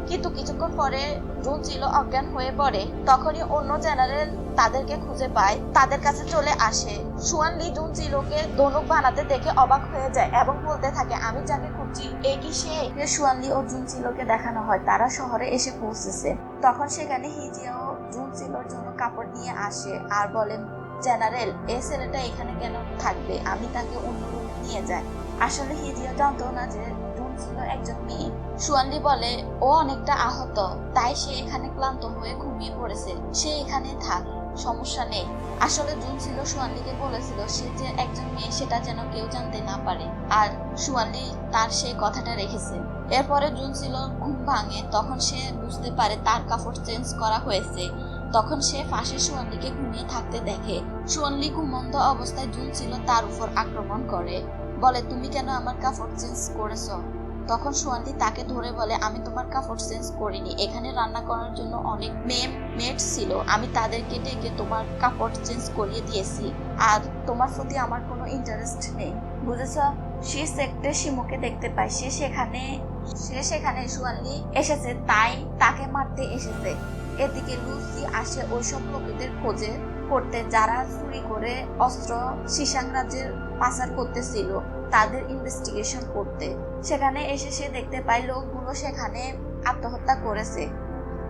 কিন্তু কিছুক্ষণ পরে জুনচিলো অজ্ঞান হয়ে পড়ে। তখনই অন্য জেনারেল তাদেরকে খুঁজে পায়, তাদের কাছে চলে আসে। সুয়ানলি জুনচিলোকে ধনুক বানাতে দেখে অবাক হয়ে যায় এবং বলতে থাকে আমি যাকে খুঁজছি এ কি সে? সুয়ানলি ও জুনচিলোকে দেখানো হয় তারা শহরে এসে পৌঁছেছে। তখন সেখানে হিজিয়াও জুনচিলোর জন্য কাপড় নিয়ে আসে আর বলেন জেনারেল এই ছেলেটা এখানে কেন থাকবে, আমি তাকে অন্য রুমে নিয়ে যাই। আসলে হিজিয়া জানতো না যে জুনচিলো একজন মেয়ে। সুয়ানলি বলে ও অনেকটা আহত, তাই সে এখানে ক্লান্ত হয়ে ঘুমিয়ে পড়েছে, সে এখানে থাক, সমস্যা নেই। আসলে জুনচিলো সুয়ানলিকে বলেছিল সে যে একজন মেয়ে সেটা যেন কেউ জানতে না পারে, আর সুয়ানলি তার সেই কথাটা রেখেছে। এরপরে জুনচিলোর ঘুম ভাঙে। তখন সে বুঝতে পারে তার কাপড় চেঞ্জ করা হয়েছে। তখন সে ফাঁসে সুয়ানলিকে ঘুমিয়ে থাকতে দেখে। সুয়ানলি ঘুমন্ত অবস্থায় জুনচিলো তার উপর আক্রমণ করে, বলে তুমি কেন আমার কাপড় চেঞ্জ করেছো? তখন সুয়ানলি তাকে ধরে বলে আমি তোমার কাপড় চেঞ্জ করিনি, এখানে রান্না করার জন্য অনেক মেড ছিল, আমি তাদেরকে ডেকে তোমার কাপড় চেঞ্জ করিয়ে দিয়েছি, আর তোমার প্রতি আমার কোনো ইন্টারেস্ট নেই, বুঝেছ? সে সেক্টে শিমুকে দেখতে পায়, সে সেখানে সুয়ানলি এসেছে তাই তাকে মারতে এসেছে। এদিকে লুসি আসে ওইসব লোকেদের খোঁজে করতে যারা চুরি করে অস্ত্র সিসাং রাজ্যের পাচার করতেছিল, তাদের ইনভেস্টিগেশন করতে। সেখানে এসে সে দেখতে পায় লোকগুলো সেখানে আত্মহত্যা করেছে,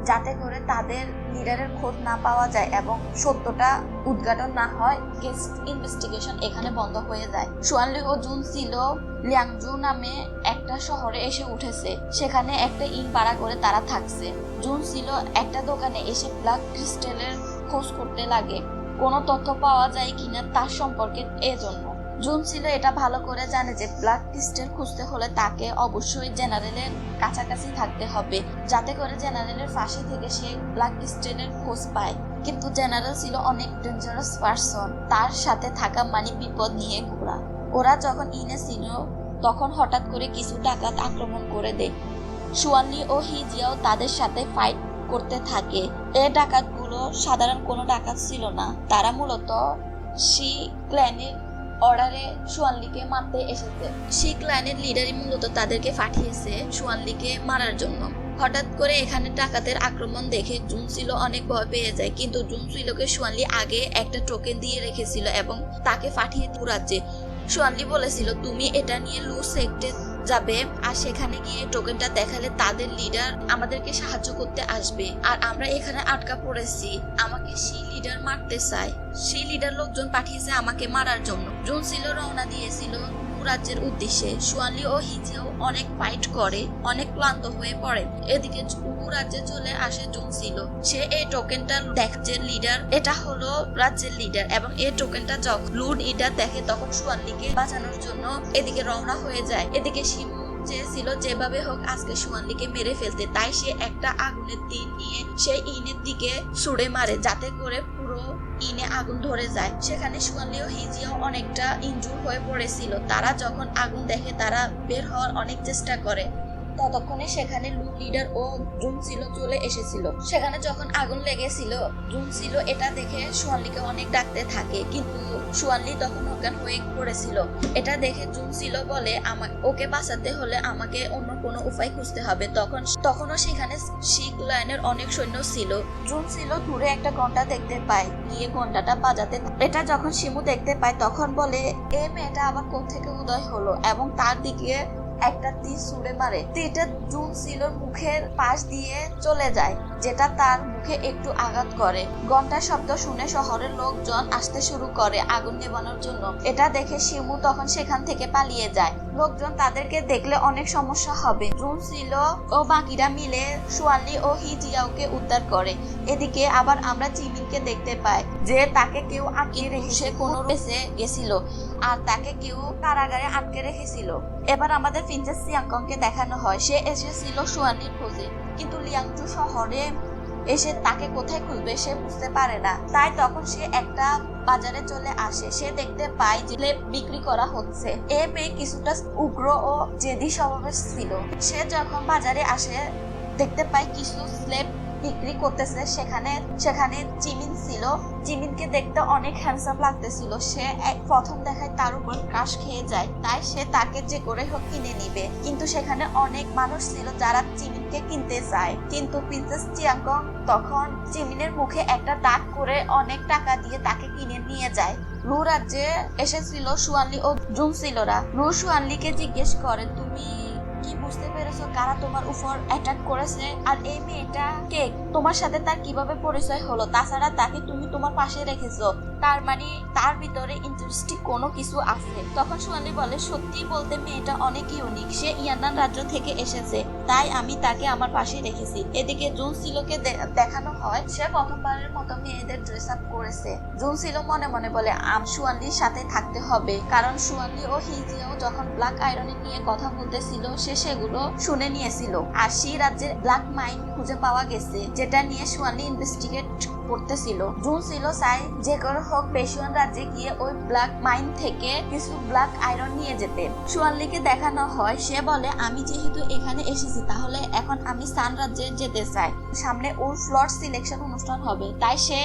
যাতে করে তাদের লিডারের খোঁজ না পাওয়া যায় এবং সত্যটা উদ্ঘাটন না হয়। কেস ইনভেস্টিগেশন এখানে বন্ধ হয়ে যায়। সুয়ানলি ও জুনচিলো লিয়াংজু নামে একটা শহরে এসে উঠেছে। সেখানে একটা ইন ভাড়া করে তারা থাকছে। জুনচিলো একটা দোকানে এসে ব্ল্যাক ক্রিস্টালের খোঁজ করতে লাগে, কোনো তথ্য পাওয়া যায় কিনা তার সম্পর্কে। এজন্য জুনচিলো এটা ভালো করে জানে যে ব্ল্যাক ক্রিস্টাল খুঁজতে হলে তাকে অবশ্যই জেনারেলের কাছাকাছি থাকতে হবে, যাতে করে জেনারেলের পাশে থেকে সে ব্ল্যাক ক্রিস্টালের খোঁজ পায়। কিন্তু জেনারেল ছিল অনেক ডেঞ্জারাস পারসন, তার সাথে থাকা মানে বিপদ নিয়ে ঘোরা। ওরা যখন ইনে ছিল তখন হঠাৎ করে কিছু ডাকাত আক্রমণ করে দেয়। সুয়ানলি ও হিজিয়াও তাদের সাথে ফাইট করতে থাকে। এই ডাকাতগুলো সাধারণ কোনো ডাকাত ছিল না, তারা মূলত শি ক্ল্যানের অর্ডারে সুয়ানলিকে মারতে এসেছে। শিখ লাইনের লিডারই মূলত তাদেরকে পাঠিয়েছে সুয়ানলিকে মারার জন্য। হঠাৎ করে এখানে ডাকাতের আক্রমণ দেখে জুনসিলো অনেক ভয় পেয়ে যায়, কিন্তু জুনসিলোকে সুয়ানলি আগে একটা টোকেন দিয়ে রেখেছিল এবং তাকে পাঠিয়ে পুরাচ্ছে। সুয়ানলি বলেছিল তুমি এটা নিয়ে লু সেক্টে যাবে আর সেখানে গিয়ে টোকেনটা দেখালে তাদের লিডার আমাদেরকে সাহায্য করতে আসবে, আর আমরা এখানে আটকা পড়েছি। আমাকে সেই লিডার মারতে চায়, সেই লিডার লোকজন পাঠিয়েছে আমাকে মারার জন্য। জুনসিলো রওনা দিয়েছিল রাজ্যের উদ্দেশ্যে। সুয়ানলি ও হিজিও অনেক ফাইট করে, অনেক ক্লান্ত হয়ে পড়ে। এদিকে রাজ্যে চলে আসে জুনসিলো। সে এই টোকেনটা দেখছে লিডার, এটা হলো রাজ্যের লিডার, এবং এই টোকেনটা যখন লুড লিডার দেখে তখন সুয়ানলিকে বাঁচানোর জন্য এদিকে রওনা হয়ে যায়। এদিকে শিমু চেয়েছিল যেভাবে হোক আজকে সুয়ানলিকে মেরে ফেলতে, তাই সে একটা আগুনের তীর নিয়ে সেই ইনের দিকে ছুড়ে মারে যাতে করে পুরো ইনে আগুন ধরে যায়। সেখানে সুয়ানলি ও হিজিও অনেকটা ইনজুর হয়ে পড়েছিল। তারা যখন আগুন দেখে তারা বের হওয়ার অনেক চেষ্টা করে। ততক্ষণে সেখানে লু লিডার ও জুনসিলো চলে এসেছিল। সেখানে যখন আগুন লেগেছিল জুনসিলো এটা দেখে সুয়ানলিকে অনেক ডাকতে থাকে, কিন্তু সুয়ানলি তখন অজ্ঞান হয়ে পড়েছিল। এটা দেখে জুনসিলো বলে ওকে বাঁচাতে হলে আমাকে অন্য কোনো উপায় খুঁজতে হবে। তখনও সেখানে শিখ লাইনের অনেক সৈন্য ছিল। জুনসিলো দূরে একটা ঘন্টা দেখতে পায়, গিয়ে ঘন্টাটা বাজাতে। এটা যখন শিমু দেখতে পায় তখন বলে এই মেয়েটা আবার কোত্থেকে উদয় হলো, এবং তার দিকে একটা তীর ছুঁড়ে মারে। তীরটা জুনসিলোর মুখের পাশ দিয়ে চলে যায়, যেটা তার মুখে একটু আঘাত করে। ঘন্টার শব্দ শুনে শহরের লোকজন আসতে শুরু করে আগুন নেভানোর জন্য। এটা দেখে শিমু তখন সেখান থেকে পালিয়ে যায়। লোকজন তাদেরকে দেখলে অনেক সমস্যা হবে। জুনসিলো ও বাকিরা মিলে সুয়ানলি ও হিজিয়াওকে উদ্ধার করে। এদিকে আবার আমরা জিমিনকে দেখতে পাই যে তাকে কেউ আটকে রেখে কোনো বেঁচে গেছিল, আর তাকে কেউ কারাগারে আটকে রেখেছিল। এবার আমাদের প্রিন্সেস লিয়াংকংকে দেখানো হয়। সে এসেছিল সুয়ানলির খোঁজে, কিন্তু লিয়াংচু শহরে এসে তাকে কোথায় খুঁজবে সে বুঝতে পারে না। তাই তখন সে একটা বাজারে চলে আসে। সে দেখতে পায় যে স্লেভ বিক্রি করা হচ্ছে। এ মেয়ে কিছুটা উগ্র ও জেদি স্বভাবের ছিল। সে যখন বাজারে আসে দেখতে পায় কিছু স্লেভ বিক্রি করতেছে। সেখানে জিমিন ছিল। জিমিনকে দেখতে অনেক হ্যান্ডসাম লাগতেছিল। সে প্রথম দেখায় তার উপর ক্রাশ খেয়ে যায়, তাই সে তাকে যে করে হোক কিনে নিবে। কিন্তু সেখানে অনেক মানুষ ছিল যারা জিমিনকে কিনতে চায়, কিন্তু প্রিন্সেস চিয়াংকং তখন জিমিনের মুখে একটা দাগ করে অনেক টাকা দিয়ে তাকে কিনে নিয়ে যায়। লু রাজ্যে এসেছিল সুয়ানলি ও জুনসিলোরা। লু সুয়ানলিকে জিজ্ঞেস করে তুমি কি বুঝতে পেরেছো কারা তোমার উপর অ্যাটাক করেছে, আর এই মেয়েটা কে, তোমার সাথে তার কিভাবে পরিচয় হলো, তাছাড়া তাকে তুমি তোমার পাশে রেখেছো, তার মানে তার ভিতরে ইন্টারেস্টিং কোনো কিছু আছে। তখন সুয়ানলি বলে সত্যি বলতে মেয়েটা অনেক ইউনিক, সে ইয়ানান রাজ্য থেকে এসেছে, তাই আমি তাকে আমার পাশে রেখেছি। এদিকে জুনসিলোকে দেখানো হয় সে প্রথমবারের মতো মেয়েদের ড্রেস আপ করেছে। জুনসিলো মনে মনে বলে সুয়ানলির সাথে থাকতে হবে, কারণ সুয়ানলি ও হিজিও যখন ব্ল্যাক আয়রনিং নিয়ে কথা বলতেছিল সে সেগুলো শুনে নিয়েছিল। আর সেই রাজ্যের ব্ল্যাক মাইন খুঁজে পাওয়া গেছে, যেটা নিয়ে সুয়ানলি ইনভেস্টিগেট করতেছিল। জুনসিলো চাই যে করে হোক পেশুয়ান রাজ্যে গিয়ে ওই ব্ল্যাক মাইন থেকে কিছু ব্ল্যাক আয়রন নিয়ে যেতে। সুয়ানলিকে দেখানো হয় সে বলে আমি যেহেতু এখানে এসেছি তাহলে এখন আমি সান রাজ্যে যেতে চাই। সামনে ওর ফ্লট সিলেকশন অনুষ্ঠান হবে, তাই সে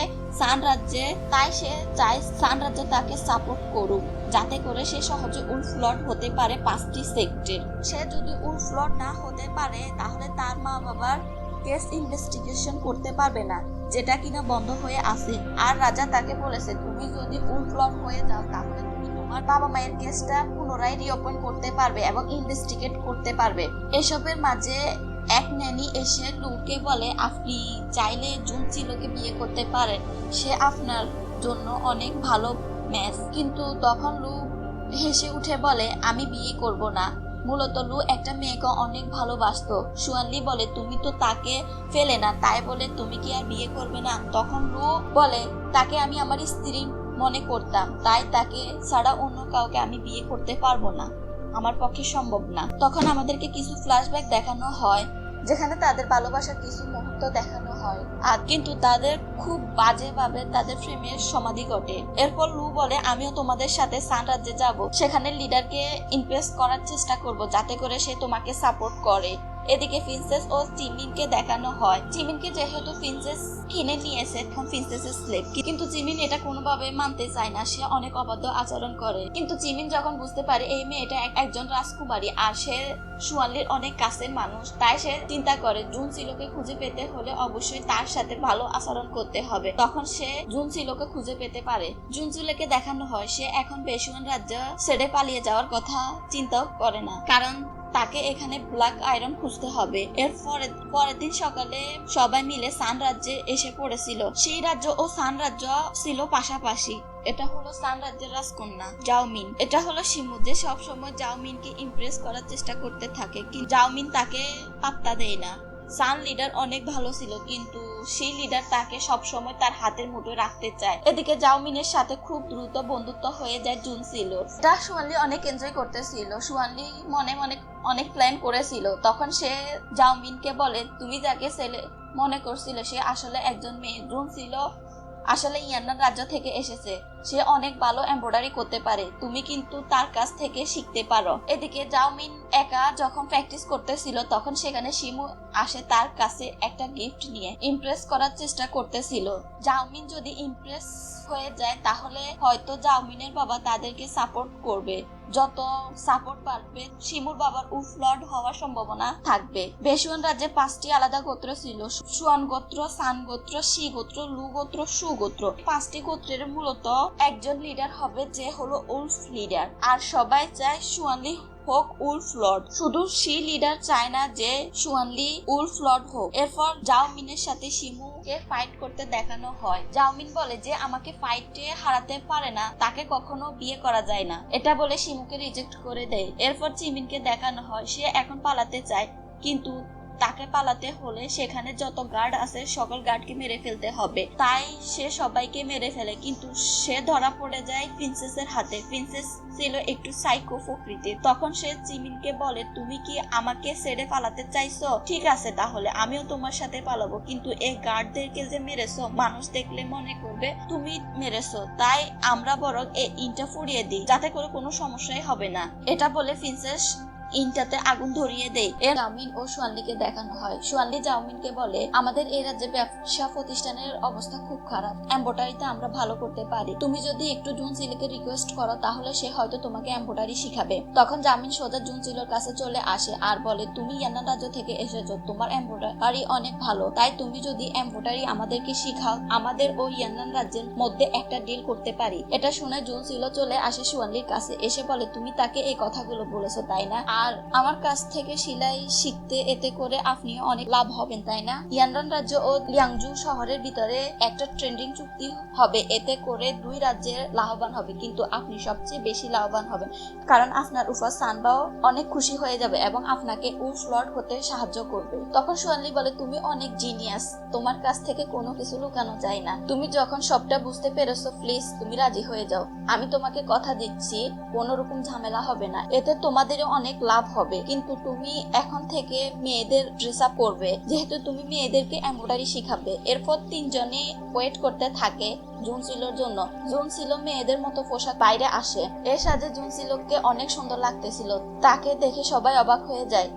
চায় সান রাজ্যে তাকে সাপোর্ট করুক, যাতে করে সে সহজে উলফ্লট হতে পারে 5টি সেক্টর। সে যদি উলফ্লট না হতে পারে তাহলে তার মা বাবার কেস ইনভেস্টিগেশন করতে পারবে না, যেটা কিনা বন্ধ হয়ে আছে। আর রাজা তাকে বলেছে তুমি যদি উলফ্লট হয়ে যাও তাহলে তুমি তোমার বাবা মায়ের কেসটা পুনরায় রিওপেন করতে পারবে এবং ইনভেস্টিগেট করতে পারবে। এসবের মাঝে এক ন্যানি এসে লুকে বলে আপনি চাইলে জুনসিলোকে বিয়ে করতে পারেন, সে আপনার জন্য অনেক ভালো ম্যাচ। কিন্তু তখন লু হেসে উঠে বলে আমি বিয়ে করব না। মূলত লু একটা মেয়েকে অনেক ভালোবাসতো। সুয়ানলি বলে তুমি তো তাকে ফেলে না, তাই বলে তুমি কি আর বিয়ে করবে না? তখন লু বলে তাকে আমি আমার স্ত্রী মনে করতাম, তাই তাকে ছাড়া অন্য কাউকে আমি বিয়ে করতে পারবো না, আমার পক্ষে সম্ভব না। তখন আমাদেরকে কিছু ফ্ল্যাশব্যাক দেখানো হয় যেখানে তাদের ভালোবাসার কিছু মুহূর্ত দেখানো হয়, আর কিন্তু তাদের খুব বাজেভাবে তাদের প্রেমের সমাধি ঘটে। এরপর লু বলে আমিও তোমাদের সাথে সান রাজ্যে যাব, সেখানে লিডারকে ইমপ্রেস করার চেষ্টা করব যাতে করে সে তোমাকে সাপোর্ট করে। এদিকে প্রিন্সেস ও জিমিনকে দেখানো হয়। জিমিনকে যেহেতু প্রিন্সেস কিনে নিয়েছে তখন প্রিন্সেসের স্লেভ, কিন্তু জিমিন এটা কোনোভাবে মানতে চায় না। সে অনেক অবাধ্য আচরণ করে। কিন্তু জিমিন যখন বুঝতে পারে এই মেয়েটা একজন রাজকুমারী আর সে সুয়ানলির অনেক কাছের মানুষ, তাই সে চিন্তা করে জুনসিলোকে খুঁজে পেতে হলে অবশ্যই তার সাথে ভালো আচরণ করতে হবে। তখন সে জুনসিলোকে খুঁজে পেতে পারে। জুনসিলোকে দেখানো হয় সে এখন বেশুয়ান রাজ্য ছেড়ে পালিয়ে যাওয়ার কথা চিন্তাও করে না, কারণ তাকে এখানে ব্ল্যাক আয়রন খুঁজতে হবে। এর পরের দিন সকালে সবাই মিলে সান রাজ্যে এসে পড়েছিল। সেই রাজ্য ও সান রাজ্য ছিল পাশাপাশি। এটা হলো সান রাজ্যের রাজকন্যা জাওমিন। এটা হলো শিমু, যে সবসময় জাওমিনকে ইমপ্রেস করার চেষ্টা করতে থাকে, কিন্তু জাওমিন তাকে পাত্তা দেয় না। সান লিডার অনেক ভালো ছিল, কিন্তু সেই লিডার তাকে সবসময় তার হাতের মুঠোয় রাখতে চায়। এদিকে জাওমিনের সাথে খুব দ্রুত বন্ধুত্ব হয়ে যায় জুনসিলোর। এটা সুয়ানলি অনেক এনজয় করতেছিল। সুয়ানলি মনে মনে অনেক প্ল্যান করেছিল। তখন সে জাওমিনকে বলে, তুমি যাকে ছেলে মনে করছিল সে আসলে একজন মেয়ে। জুনসিলো আসলে ইয়ান্নান রাজ্য থেকে এসেছে। সে অনেক ভালো এমব্রয়ডারি করতে পারে, তুমি কিন্তু তার কাছ থেকে শিখতে পারো। এদিকে জাওমিন একা যখন প্র্যাকটিস করতেছিল তখন সেখানে শিমু আসে তার কাছে একটা গিফট নিয়ে। ইমপ্রেস করার চেষ্টা করতেছিল। জাওমিন যদি ইমপ্রেস হয়ে যায় তাহলে হয়তো জাওমিনের বাবা তাদেরকে সাপোর্ট করবে। যত সাপোর্ট পাবে শিমুর বাবার উফলর্ড হওয়ার সম্ভাবনা থাকবে। বেশুয়ান রাজ্যে 5টি আলাদা গোত্র ছিল: সুয়ান গোত্র, সান গোত্র, শি গোত্র, লু গোত্র, সু গোত্র। 5টি গোত্রের মূলত একজন লিডার হবে যে হলো উলফ লিডার, আর সবাই চায় সুয়ানলি হোক উলফ লর্ড। শুধু সেই লিডার চায় না যে সুয়ানলি উলফ লর্ড হোক। এরপর জাওমিনের সাথে শিমুকে ফাইট করতে দেখানো হয়। জাওমিন বলে যে আমাকে ফাইটে হারাতে পারে না তাকে কখনো বিয়ে করা যায় না। এটা বলে শিমুকে রিজেক্ট করে দেয়। এরপর জিমিনকে দেখানো হয় সে এখন পালাতে চায়, কিন্তু তাকে পালাতে হলে সেখানে যত গার্ড আছে সকল গার্ডকে মেরে ফেলতে হবে। তাই সে সবাইকে মেরে ফেলে, কিন্তু সে ধরা পড়ে যায় প্রিন্সেসের হাতে। প্রিন্সেস ছিল একটু সাইকো প্রকৃতির। তখন সে জিমিনকে বলে, তুমি কি আমাকে ছেড়ে পালাতে চাইছো? ঠিক আছে, তাহলে আমিও তোমার সাথে পালাবো, কিন্তু এই গার্ডদেরকে যে মেরেছো মানুষ দেখলে মনে করবে তুমি মেরেছো। তাই আমরা বরং এই ইনটা ফুরিয়ে দিই, যাতে করে কোনো সমস্যাই হবে না। এটা বলে প্রিন্সেস ইনটাতে আগুন ধরিয়ে দেয়। এর জাওমিন ও সুয়ানলিকে দেখানো হয়। সুয়ানলি জাওমিনকে বলে, আমাদের এই রাজ্যে ব্যবসা প্রতিষ্ঠানের অবস্থা খুব খারাপ। এমব্রয়ডারিতে আমরা ভালো করতে পারি। তুমি যদি একটু জুনসিলোকে রিকোয়েস্ট করো তাহলে সে হয়তো তোমাকে এমব্রয়ডারি শিখাবে। তখন জাওমিন সোজা জুনসিলোর কাছে চলে আসে আর বলে, তুমি ইয়ান্নান রাজ্য থেকে এসেছো, তোমার এমব্রয়ডারি অনেক ভালো। তাই তুমি যদি এমব্রয়ডারি আমাদেরকে শিখাও আমাদের ও ইয়ান্নান রাজ্যের মধ্যে একটা ডিল করতে পারি। এটা শুনে জুনসিলো চলে আসে সুয়ানলির কাছে, এসে বলে, তুমি তাকে এই কথাগুলো বলেছো তাই না? আর আমার কাছ থেকে সেলাই শিখতে এতে করে আপনিও অনেক লাভ হবেন তাই না? ইয়ানরান রাজ্য ও লিয়াংজু শহরের ভিতরে একটা ট্রেন্ডিং চুক্তি হবে, এতে করে 2 রাজ্যের লাভবান হবে, কিন্তু আপনি সবচেয়ে বেশি লাভবান হবেন, কারণ আপনার উপর সানবাও অনেক খুশি হয়ে যাবে এবং আপনাকে উলফ লর্ড হতে সাহায্য করবে। তখন সুয়ানলি বলে, তুমি অনেক জিনিয়াস, তোমার কাছ থেকে কোনো কিছু লুকানো যায় না। তুমি যখন সবটা বুঝতে পেরেছো প্লিজ তুমি রাজি হয়ে যাও। আমি তোমাকে কথা দিচ্ছি কোনো রকম ঝামেলা হবে না, এতে তোমাদেরও অনেক লাভ হবে। কিন্তু তুমি এখন থেকে মেয়েদের ড্রেস আপ করবে, যেহেতু তুমি মেয়েদেরকে এমব্রয়ডারি শিখাবে। এরপর 3 জনে ওয়েট করতে থাকে জুনসিলোর জন্য। জুনসিলো মেয়েদের মতো পোশাক বাইরে আসে। এর সাথে জুনসিলোকে অনেক সুন্দর লাগতেছিল, তাকে দেখে সবাই অবাক হয়ে যায়।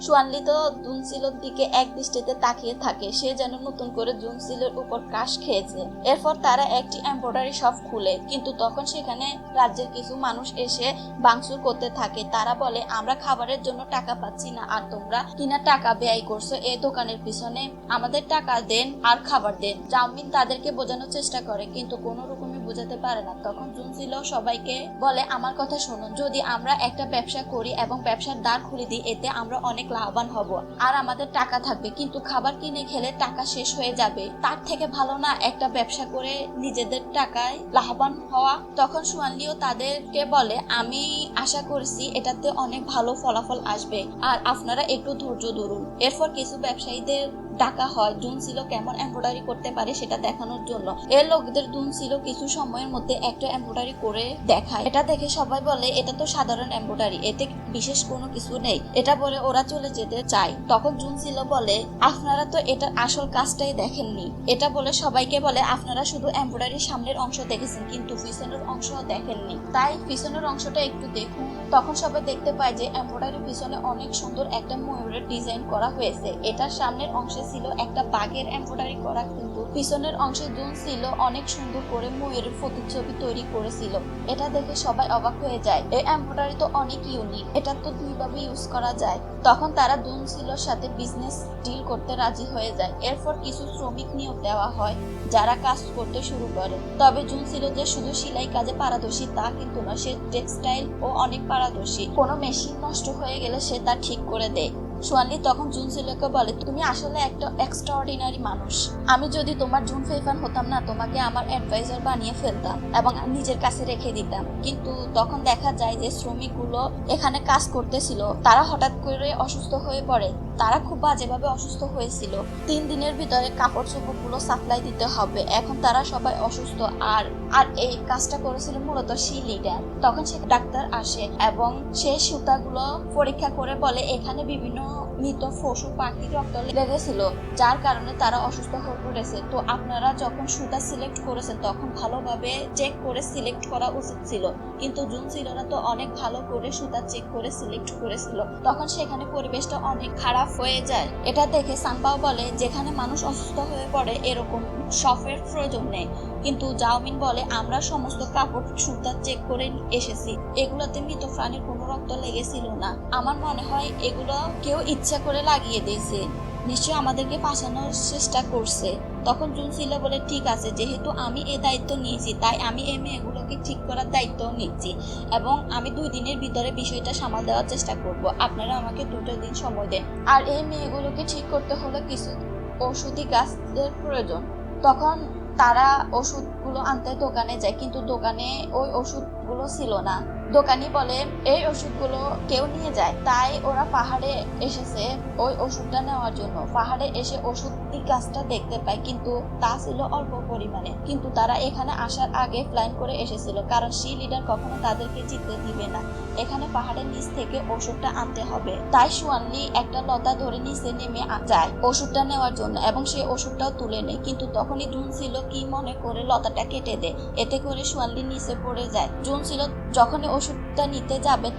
সুয়ানলি তো জুনসিলোর দিকে এক দৃষ্টিতে তাকিয়ে থাকে, সে যেন নতুন করে জুনসিলোর উপর ক্রাশ খেয়েছে। এরপর তারা একটি এমব্রয়ডারি শপ খুলে, কিন্তু তখন সেখানে রাজ্যের কিছু মানুষ এসে ভাঙচুর করতে থাকে। তারা বলে, আমরা খাবারের জন্য টাকা পাচ্ছি না, আর তোমরা কিনা টাকা ব্যয় করছো এই দোকানের পিছনে, আমাদের টাকা দেন আর খাবার দেন। জাওমিন তাদেরকে বোঝানোর চেষ্টা করে, কিন্তু কোনো রকমই বোঝাতে পারে না। তখন জুনসিলো সবাইকে বলে, আমার কথা শুনুন, যদি আমরা একটা ব্যবসা করি এবং ব্যবসার দ্বার খুলে দিই এতে আমরা অনেক লাভবান হব আর আমাদের টাকা থাকবে, কিন্তু খাবার কিনে খেলে টাকা শেষ হয়ে যাবে। তার থেকে ভালো না একটা ব্যবসা করে নিজেদের টাকায় লাভবান হওয়া? তখন সুয়ানলিও তাদেরকে বলে, আমি আশা করছি এটাতে অনেক ভালো ফলাফল আসবে আর আপনারা একটু ধৈর্য ধরুন। এরপর কিছু ব্যবসায়ীদের ডাকা হয় জুনসিলো কেমন এমব্রয়ডারি করতে পারে সেটা দেখানোর জন্য। এর লোকদের জুনসিলো কিছু সময়ের মধ্যে একটা এমব্রয়ডারি করে দেখায়। এটা দেখে সবাই বলে এটা তো সাধারণ এমব্রয়ডারি, এতে বিশেষ কোনো কিছু নেই। এটা বলে ওরা চলে যেতে চায়। তখন জুনসিলো বলে আপনারা তো এটার আসল কাজটাই দেখেননি। এটা বলে সবাইকে বলে আপনারা শুধু এমব্রয়ডারির সামনের অংশ দেখেছেন কিন্তু পিছনের অংশ দেখেননি, তাই পিছনের অংশটা একটু দেখুন। তখন সবাই দেখতে পায় যে এমব্রয়ডারির পিছনে অনেক সুন্দর একটা ময়ূরের ডিজাইন করা হয়েছে। এটার সামনের অংশে ছিল একটা বাঘের এমব্রয়ডারি করা, কিন্তু পিছনের অংশে জুনসিলো অনেক সুন্দর করে ময়ূরের প্রতিচ্ছবি তৈরি করেছিল। এটা দেখে সবাই অবাক হয়ে যায়, এই এমব্রয়ডারি তো অনেক ইউনিক, এটা তো দুইভাবে ইউজ করা যায়। তখন তারা জুনসিলোর সাথে বিজনেস ডিল করতে রাজি হয়ে যায়। এরপর কিছু শ্রমিক নিয়োগ দেওয়া হয় যারা কাজ করতে শুরু করে। তবে জুনসিলো যে শুধু সেলাই কাজে পারদর্শী তা কিন্তু না, সে টেক্সটাইল ও অনেক পারদর্শী। কোনো মেশিন নষ্ট হয়ে গেলে সে তা ঠিক করে দেয়। সোয়ানলি তখন জুনসিলোকে বলে তুমি আসলে একটা এক্সট্রাঅর্ডিনারি মানুষ। আমি যদি তোমার জুন ফেইফান হতাম না, তোমাকে আমার অ্যাডভাইজার বানিয়ে ফেলতাম এবং নিজের কাছে রেখে দিতাম। কিন্তু তখন দেখা যায় যে শ্রমিকগুলো এখানে কাজ করতেছিল, তারা হঠাৎ করে অসুস্থ হয়ে পড়ে। তারা খুব বাজেভাবে অসুস্থ হয়েছিল। 3 দিনের ভিতরে কাপড় চোপড়গুলো সাপ্লাই দিতে হবে। এখন তারা সবাই অসুস্থ। আর এই কাজটা করেছিল মূলত সি লিডার। তখন সে ডাক্তার আসে এবং সে সুতাগুলো পরীক্ষা করে বলে এখানে বিভিন্ন মৃত পশু পাখির রক্ত লেগেছিল, যার কারণে তারা অসুস্থ হয়ে পড়েছে। তো আপনারা যখন সুতা সিলেক্ট করেছেন তখন ভালোভাবে চেক করে সিলেক্ট করা উচিত ছিল, কিন্তু জুনসিলোরা তো অনেক ভালো করে সুতা চেক করে সিলেক্ট করেছিল। তখন সেখানে পরিবেশটা অনেক খারাপ হয়ে যায়। এটা দেখে সানবাও বলে যেখানে মানুষ অসুস্থ হয়ে পড়ে এরকম শপের প্রয়োজন নেই, কিন্তু জাওমিন বলে আমরা সমস্ত কাপড় সুতা চেক করে এসেছি, এগুলোতে মৃত প্রাণীর কোনো রক্ত লেগেছিল না। আমার মনে হয় এগুলো কেউ ইচ্ছা করে লাগিয়ে দিয়েছে, নিশ্চয়ই আমাদেরকে বাঁচানোর চেষ্টা করছে। তখন জুনসিলো বলে ঠিক আছে, যেহেতু আমি এই দায়িত্ব নিয়েছি তাই আমি এই মেয়েগুলোকে ঠিক করার দায়িত্ব নিচ্ছি এবং আমি 2 দিনের ভিতরে বিষয়টা সামাল দেওয়ার চেষ্টা করব। আপনারা আমাকে 2টা দিন সময় দেন। আর এই মেয়েগুলোকে ঠিক করতে হলে কিছু ঔষধি গাছের প্রয়োজন। তখন তারা ওষুধগুলো আনতে দোকানে যায়, কিন্তু দোকানে ওই ওষুধগুলো ছিল না। দোকানি বলে এই ওষুধগুলো কেউ নিয়ে যায়, তাই ওরা পাহাড়ে এসেছে ওই ওষুধটা নেওয়ার জন্য। পাহাড়ে এসে ওষুধি গাছটা দেখতে পায়, কিন্তু তা ছিল অল্প পরিমাণে। কিন্তু তারা এখানে আসার আগে প্ল্যান করে এসেছিল, কারণ সি লিডার কখনো তাদেরকে জিততে দিবে না। এখানে পাহাড়ের নিচ থেকে ওষুধটা আনতে হবে। তাই সোয়ানলি একটা লতা ধরে নিচে নেমে যায় ওষুধটা নেওয়ার জন্য এবং সে ওষুধটাও তুলে নেয়। কিন্তু তখনই জুনসিলো কি মনে করে লতাটা কেটে দেয়, এতে করে সোয়ানলি নিচে পড়ে যায়। জুনসিলো যখনই ওষুধটা নিতে যাবে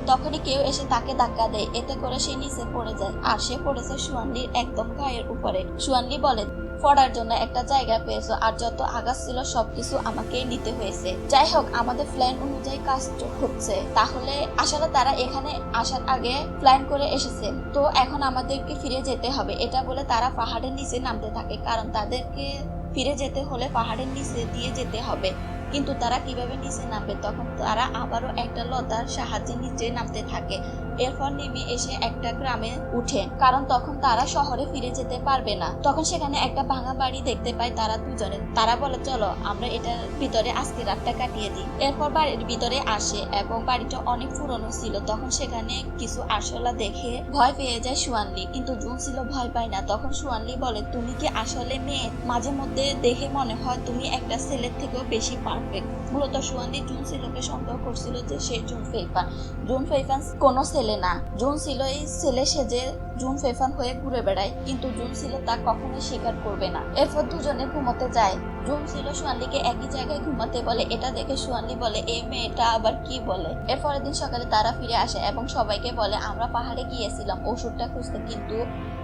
তখনই কেউ এসে তাকে ধাক্কা দেয়, এতে করে সে নিচে পড়ে যায়। আর সে পড়েছে সোয়ানলির একদম গায়ের উপরে। সোয়ানলি বলে পড়ার জন্য একটা জায়গা পেয়েছো, আর যত আঘাত ছিল সবকিছু আমাকেই নিতে হয়েছে। যাই হোক, আমাদের প্ল্যান অনুযায়ী কাজ হচ্ছে। তাহলে আসলে তারা এখানে আসার আগে প্ল্যান করে এসেছে, তো এখন আমাদেরকে ফিরে যেতে হবে। এটা বলে তারা পাহাড়ের নিচে নামতে থাকে, কারণ তাদেরকে ফিরে যেতে হলে পাহাড়ের নিচে দিয়ে যেতে হবে। কিন্তু তারা কিভাবে নিচে নামবে? তখন তারা আবারও একটা লতার সাহায্যে নিচে নামতে থাকে। এরপর নেমে এসে একটা গ্রামে উঠে, কারণ তখন তারা শহরে ফিরে যেতে পারবে না। তখন সেখানে একটা ভাঙা বাড়ি দেখতে পায় তারা দুজনে। তারা বলে চলো আমরা এটার ভিতরে আজকে রাতটা কাটিয়ে দিই। এরপর বাড়ির ভিতরে আসে এবং বাড়িটা অনেক পুরনো ছিল। তখন সেখানে কিছু আরশোলা দেখে ভয় পেয়ে যায় সোয়ানলি, কিন্তু জুনসিলো ভয় পায় না। তখন সোয়ানলি বলে তুমি কি আসলে মেয়ে? মাঝে মধ্যে দেখে মনে হয় তুমি একটা ছেলের থেকেও বেশি পারফেক্ট। মূলত সোয়ানলি জুনসিলোকে সন্দেহ করছিল যে সে জুন ফেইফান। জুন ফেইফান কোনো ছেলে না। জুনসিলো এই ছেলে সেজে জুন ফেইফান হয়ে ঘুরে বেড়ায়, কিন্তু জুনসিলো তা কখনোই স্বীকার করবে না। এরপর দুজনে ঘুমোতে যায়। জুনসিলো সোয়ানলিকে একই জায়গায় ঘুমাতে বলে। এটা দেখে সোয়ানলি বলে এই মেয়েটা আবার কি বলে। এরপরের দিন সকালে তারা ফিরে আসে এবং সবাইকে বলে আমরা পাহাড়ে গিয়েছিলাম ওষুধটা খুঁজতে, কিন্তু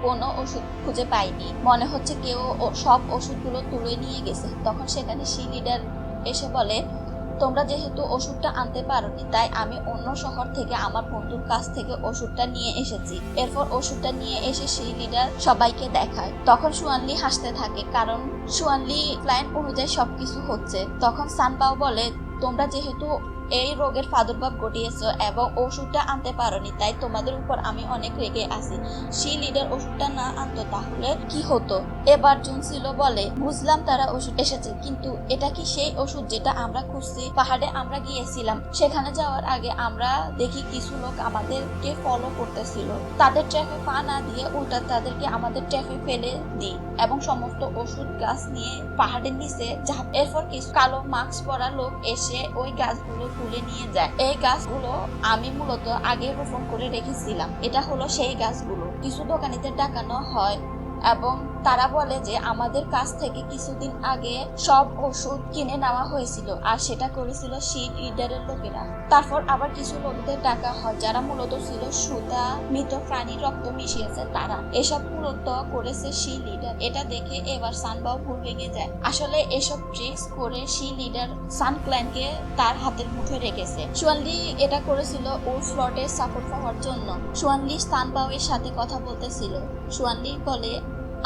কোনো ওষুধ খুঁজে পাইনি। মনে হচ্ছে কেউ সব ওষুধগুলো তুলে নিয়ে গেছে। তখন সেখানে সি লিডার এসে বলে তোমরা যেহেতু ওষুধটা আনতে পারোনি, তাই আমি অন্য শহর থেকে আমার বন্ধুর কাছ থেকে ওষুধটা নিয়ে এসেছি। এরপর ওষুধটা নিয়ে এসে সেই লিডার সবাইকে দেখায়। তখন সোয়ানলি হাসতে থাকে, কারণ সোয়ানলি প্ল্যান অনুযায়ী সবকিছু হচ্ছে। তখন সানবাও বলে তোমরা যেহেতু এই রোগের প্রাদুর্ভাব ঘটিয়েছো এবং ওষুধটা আনতে পারোনি, তাই তোমাদের উপর আমি অনেক রেগে আছি। সেই লিডার ওষুধটা না আনতো তাহলে কি হতো? এবার জুনসিল বলে, বুঝলাম তারা ওষুধ এসেছে, কিন্তু এটা কি সেই ওষুধ যেটা আমরা খুঁজছি? পাহাড়ে আমরা গিয়েছিলাম, সেখানে যাওয়ার আগে আমরা দেখি কিছু লোক আমাদেরকে ফলো করতেছিল। তাদের ট্র্যাপে পা না দিয়ে উল্টা তাদেরকে আমাদের ট্র্যাপে ফেলে দিই এবং সমস্ত ওষুধ গাছ নিয়ে পাহাড়ের নিচে ঝাঁপ। এরপর কিছু কালো মাস্ক পরা লোক এসে ওই গাছগুলো তুলে নিয়ে যায়। এই গাছগুলো আমি মূলত আগে রোপণ করে রেখেছিলাম। এটা হলো সেই গাছগুলো। কিছু দোকানিদের ডাকানো হয় এবং তারা বলে যে আমাদের কাছ থেকে কিছুদিন আগে সব ওষুধ কিনে নেওয়া হয়েছিল, আর সেটা করেছিল সেই লিডারের লোকেরা। তারপর আবার কিছু লোকদের ডাকা হয় যারা মূলত ছিল সুতা, মৃত প্রাণীর রক্ত মিশিয়েছে তারা। এসব মূলত করেছে সেই লিডার। এটা দেখে এবার সানবাও ভুল ভেঙে যায়। আসলে এসব ট্রিক্স করে সেই লিডার সান ক্ল্যানকে তার হাতের মুঠে রেখেছে। সুয়ানলি এটা করেছিল ওর ফ্লটের সাপোর্ট পাওয়ার জন্য। সুয়ানলি সানবাওয়ের সাথে কথা বলতেছিল। সুয়ানলি বলে,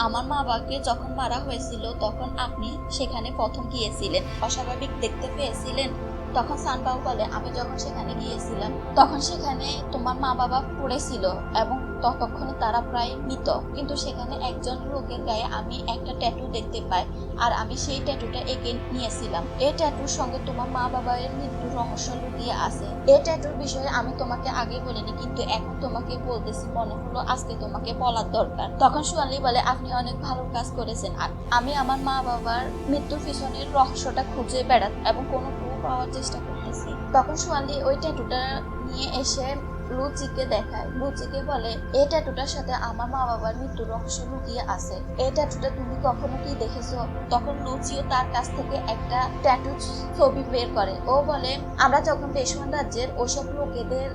আমার মা বাবাকে যখন মারা হয়েছিল তখন আপনি সেখানে প্রথম গিয়েছিলেন, অস্বাভাবিক দেখতে পেয়েছিলেন? তখন সানবাও বলে, আমি যখন সেখানে গিয়েছিলাম তখন সেখানে তোমার মা বাবা পড়েছিল এবং ততক্ষণে তারা প্রায় মৃত, কিন্তু সেখানে একজন লোকের গায়ে আমি একটা ট্যাটু দেখতে পাই, আর আমি সেই ট্যাটুটা এঁকে নিয়েছিলাম। এই ট্যাটুর সঙ্গে তোমার মা বাবার মৃত্যুর রহস্য লুকিয়ে আছে। এই ট্যাটুর বিষয়ে আমি তোমাকে আগে বলিনি, কিন্তু এখন তোমাকে বলতেছি, মনে হলো আজকে তোমাকে বলার দরকার। তখন সুয়ানলি বলে, আপনি অনেক ভালো কাজ করেছেন, আর আমি আমার মা বাবার মৃত্যুর পিছনের রহস্যটা খুঁজে বেড়াত এবং কোনো পাওয়ার চেষ্টা করতেছি। তখন সুয়ানলি ওই ট্যাটুটা নিয়ে এসে লুচিকে দেখায়। লুচিকে বলে, এই ট্যাটুটার সাথে আমার মা বাবার মৃত্যুর রহস্য লুকিয়ে আছে। এই ট্যাটুটা তুমি কখনো কি দেখেছো? তখন লুচিও তার কাছ থেকে একটা ট্যাটু ছবি বের করে। ও বলে, আমরা যখন পেশওয়ান রাজ্যের ওসব লোকেদের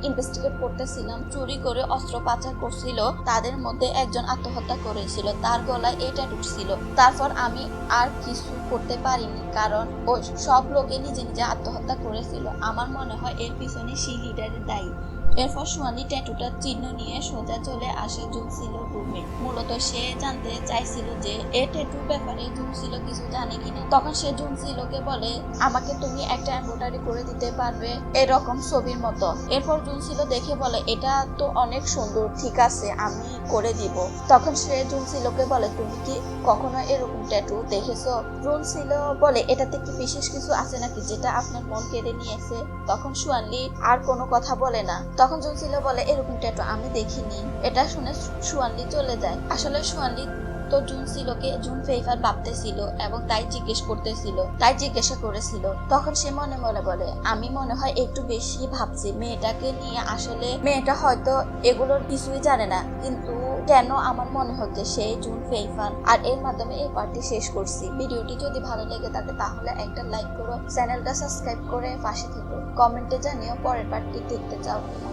ইনভেস্টিগেট করতেছিলাম, চুরি করে অস্ত্র পাচার করছিল, তাদের মধ্যে একজন আত্মহত্যা করেছিল, তার গলায় এই ট্যাটু ছিল। তারপর আমি আর কিছু করতে পারিনি, কারণ ওই সব লোকে নিজে নিজে আত্মহত্যা করেছিল। আমার মনে হয় এর পিছনে সেই লিডারের দায়ী। এরপর সুয়ানলি ট্যাটুটার চিহ্ন নিয়ে সোজা চলে আসে জুনসিল রুমে। মূলত সে জানতে চাইছিল যে এই ট্যাটুর ব্যাপারে জুনসিল কিছু জানে কিনা। তখন সে জুনসিলকে বলে, আমাকে তুমি একটা এমব্রয়ডারি করে দিতে পারবে এরকম ছবির মতো? এরপর জুনসিল দেখে বলে, এটা তো অনেক সুন্দর, ঠিক আছে আমি করে দিব। তখন সে জুনসিলকে বলে, তুমি কি কখনো এরকম ট্যাটু দেখেছো? জুনসিল বলে, এটাতে কি বিশেষ কিছু আছে নাকি যেটা আপনার মন কেড়ে নিয়েছে? তখন সুয়ানলি আর কোনো কথা বলে না। তখন জুনসিল বলে, এরকম ট্যাটু আমি দেখিনি। এটা শুনে সুয়ানলি চলে যায়। আসলে সুয়ানলি তো জুনসিলকে জুন ফেইফার ভাবতেছিল এবং তাই জিজ্ঞাসা করেছিল। তখন সে মনে মনে বলে, আমি মনে হয় একটু বেশি ভাবছি মেয়েটাকে নিয়ে। আসলে মেয়েটা হয়তো এগুলোর কিছুই জানে না, কিন্তু কেন আমার মনে হচ্ছে সে জুন ফেইফার। আর এর মাধ্যমে এই পার্টটি শেষ করছি। ভিডিওটি যদি ভালো লেগে থাকে তাহলে একটা লাইক করো, চ্যানেলটা সাবস্ক্রাইব করে পাশে থেকো। কমেন্টে জানিও পরের পার্টটি দেখতে চাও কিনা।